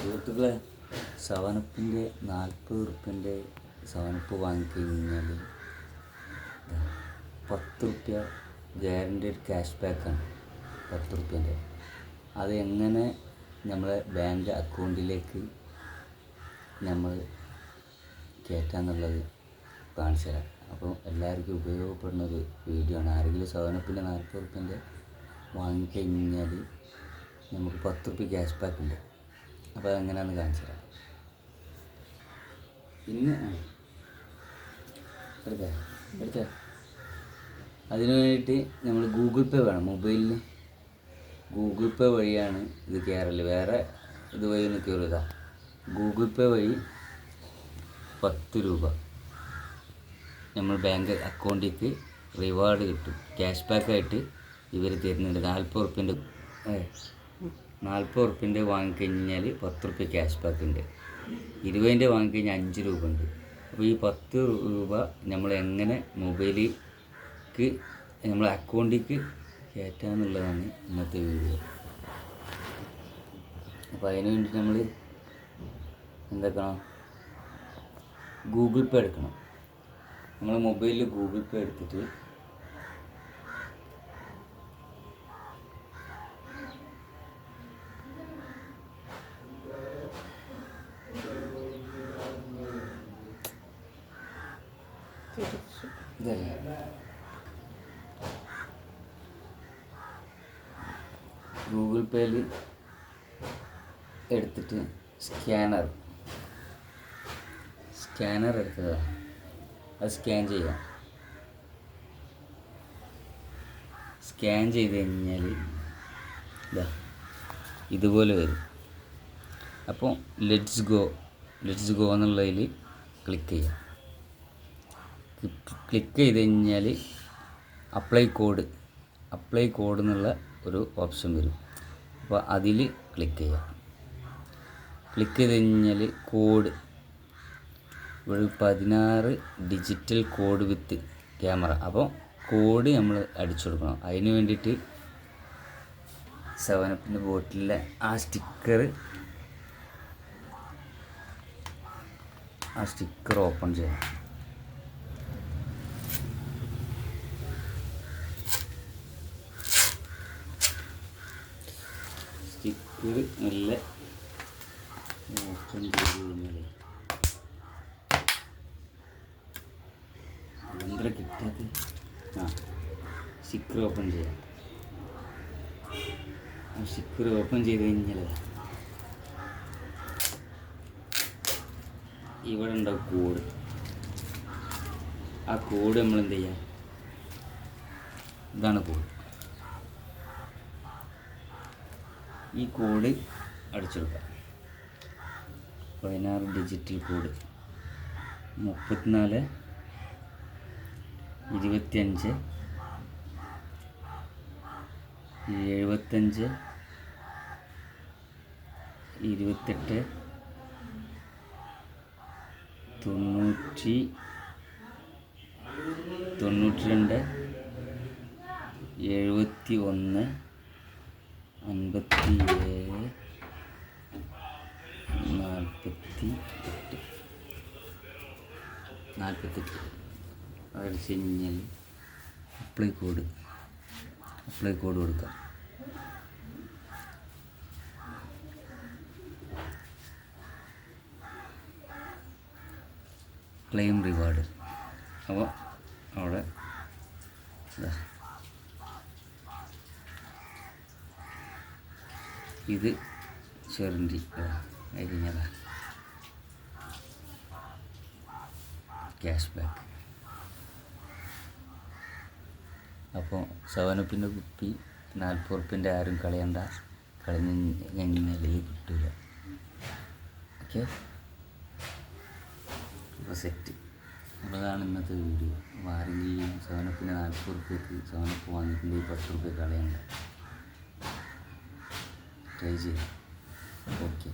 സുഹൃത്തുക്കളെ, സെവനപ്പിൻ്റെ 40 ഉറുപ്പ്യൻ്റെ സെവനപ്പ് വാങ്ങിക്കഴിഞ്ഞാൽ 10 ഉറുപ്പ്യ guaranteed cash ബാക്കാണ്. 10 ഉറുപ്പ്യൻ്റെ അത് എങ്ങനെ നമ്മളെ ബാങ്ക് അക്കൗണ്ടിലേക്ക് നമ്മൾ കയറ്റാന്നുള്ളത് കാണിച്ചു തരാം. അപ്പോൾ എല്ലാവർക്കും ഉപയോഗപ്പെടുന്ന ഒരു വീഡിയോ ആണ്. ആരെങ്കിലും സെവനപ്പിൻ്റെ 40 ഉറുപ്പ്യൻ്റെ വാങ്ങിക്കഴിഞ്ഞാൽ നമുക്ക് 10 ഉറുപ്പ്യ ക്യാഷ് ബാക്ക് ഉണ്ട്. അപ്പോൾ അതെങ്ങനെയാണെന്ന് കാണിച്ചു തരാം. പിന്നെ എടുത്തേ അതിന് വേണ്ടിയിട്ട് നമ്മൾ ഗൂഗിൾ പേ വേണം. മൊബൈലിൽ ഗൂഗിൾ പേ വഴിയാണ് ഇത് കയറല്. വേറെ ഇത് വഴി ഒന്ന് കയറുക. ഗൂഗിൾ പേ വഴി 10 രൂപ നമ്മൾ ബാങ്ക് അക്കൗണ്ടിലേക്ക് റിവാർഡ് കിട്ടും. ക്യാഷ് ബാക്കായിട്ട് ഇവർ തരുന്നുണ്ട്. 40 ഉറുപ്പ്യൻ്റെ വാങ്ങിക്കഴിഞ്ഞാൽ 10 ഉറുപ്പ്യ ക്യാഷ് ബാക്ക് ഉണ്ട്. 20ൻ്റെ വാങ്ങിക്കഴിഞ്ഞാൽ 5 രൂപ ഉണ്ട്. അപ്പോൾ ഈ 10 രൂപ നമ്മൾ എങ്ങനെ മൊബൈലിലേക്ക് നമ്മളെ അക്കൗണ്ടിലേക്ക് കയറ്റാന്നുള്ളതാണ് ഇന്നത്തെ വീഡിയോ. അപ്പോൾ അതിന് വേണ്ടിയിട്ട് നമ്മൾ എന്താക്കണം, ഗൂഗിൾ പേ എടുക്കണം. നമ്മൾ മൊബൈലിൽ ഗൂഗിൾ പേ എടുത്തിട്ട് ഗൂഗിൾ പേയിൽ എടുത്തിട്ട് സ്കാനർ എടുക്കുക. അത് സ്കാൻ ചെയ്യാം. സ്കാൻ ചെയ്ത് കഴിഞ്ഞാൽ ഇതുപോലെ വരും. അപ്പോൾ ലെറ്റ്സ് ഗോ എന്നുള്ളതിൽ ക്ലിക്ക് ചെയ്യാം. ക്ലിക്ക് ചെയ്ത് കഴിഞ്ഞാൽ അപ്ലൈ കോഡ് എന്നുള്ള ഒരു ഓപ്ഷൻ വരും. അപ്പോൾ അതിൽ ക്ലിക്ക് ചെയ്യാം. ക്ലിക്ക് ചെയ്ത് കഴിഞ്ഞാൽ കോഡ് ഒരു 16 ഡിജിറ്റൽ കോഡ് വിത്ത് ക്യാമറ. അപ്പോൾ കോഡ് നമ്മൾ അടിച്ചു കൊടുക്കണം. അതിന് വേണ്ടിയിട്ട് സെവനപ്പിൻ്റെ ബോട്ടിലെ ആ സ്റ്റിക്കർ ഓപ്പൺ ചെയ്യാം. സ്റ്റിക്കർ നല്ല ഓപ്പൺ ചെയ്ത് കഴിഞ്ഞാൽ എന്താ കിട്ടാത്ത സ്റ്റിക്കർ ഓപ്പൺ ചെയ്യാം. സ്റ്റിക്കർ ഓപ്പൺ ചെയ്ത് കഴിഞ്ഞാൽ ഇവിടെ ഉണ്ടാവും കോഡ്. ആ കോഡ് നമ്മൾ എന്ത് ചെയ്യാം, ഇതാണ് കോഡ്. ഈ കോഡ് അടിച്ചെടുക്കാം. 16 ഡിജിറ്റൽ കോഡ് 34 25 75 28 90 92 71 57 48 അടിച്ച് കഴിഞ്ഞാൽ അപ്ലൈ കോഡ് കൊടുക്കാം. Claim reward. അപ്പോൾ അവിടെ ഇത് ചെറുണ്ടി കഴിഞ്ഞതാ ക്യാഷ് ബാക്ക്. അപ്പോൾ സെവനപ്പിൻ്റെ കുപ്പി 40 ഉറുപ്പ്യൻ്റെ ആരും കളയണ്ട. കളഞ്ഞ് കഴിഞ്ഞാൽ കിട്ടില്ല. ഓക്കെ, അപ്പോൾ സെറ്റ്. അപ്പോൾ അതാണ് ഇന്നത്തെ വീഡിയോ. ആരെങ്കിലും സെവനപ്പിന് 40 ഉറുപ്പ്യക്ക് സെവനപ്പ് വാങ്ങിയിട്ടുണ്ടെങ്കിൽ 10 ഉറുപ്പ്യ കളയണ്ട. ട്രൈ ചെയ്യാം. ഓക്കെ.